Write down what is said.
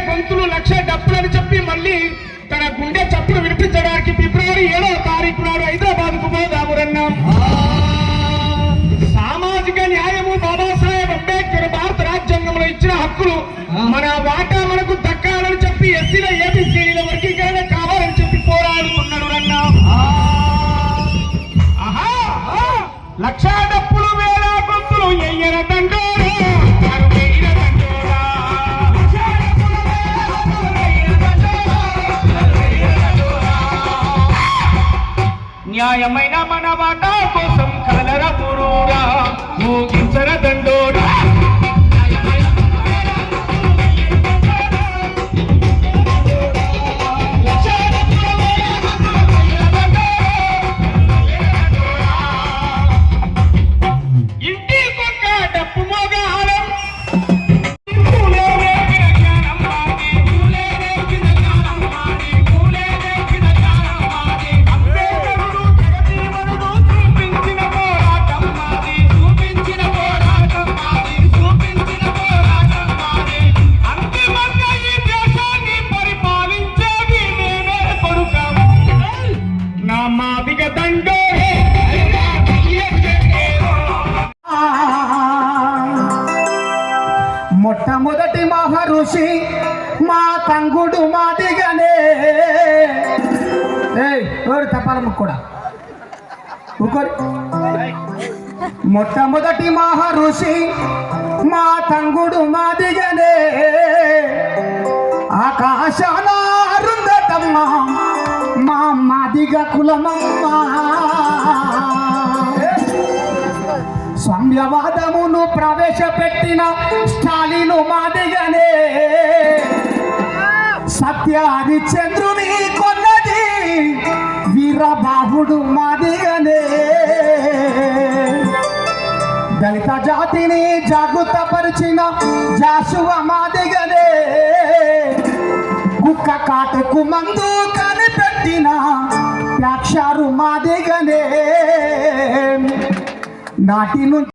గొంతులు లక్ష డబ్బులని చెప్పి మళ్ళీ తన గుండె చప్పుడు వినిపించడానికి ఫిబ్రవరి 7వ తారీఖు నాడు హైదరాబాద్ కు పోదామురన్నాం. సామాజిక న్యాయము బాబాసాహెబ్ అంబేద్కర్ భారత రాజ్యాంగంలో ఇచ్చిన హక్కులు మన వాటా మనకు దక్కాలని చెప్పి ఎస్సీల ఏబిసిల వర్గీకరణ కావాలని చెప్పి పోరాడుతున్నాడు అన్నాం. లక్ష డబ్బులు వేల గొంతులు ఎయ్యర దండోరా న్యాయమైన మన వాటా కోసం కలర పురూరా ఊగించర దండోరా. ఇంటికొక్క డప్పు మోగాలం మొట్టమొదటి మహర్షి మా తంగుడు మాదిగనే. ఎవరు తప్పాలమ్మ కూడా మొట్టమొదటి మహర్షి మా తంగుడు మాదిగనే. ఆకాశాన అరుంధతమ్మ మా మాదిగ కులమమ్మ. సామ్యవాదమును ప్రవేశపెట్టిన స్టాలిను మాదిగనే. సత్య హరిశ్చంద్రుని కొన్నది వీరబాహుడు మాదిగనే. దళిత జాతిని జాగృతపరిచిన జాషువ మాదిగనే. కుక్క కాటుకు మందు కనిపెట్టిన ప్యాక్షారు మాదిగనే. నాటి నుంచి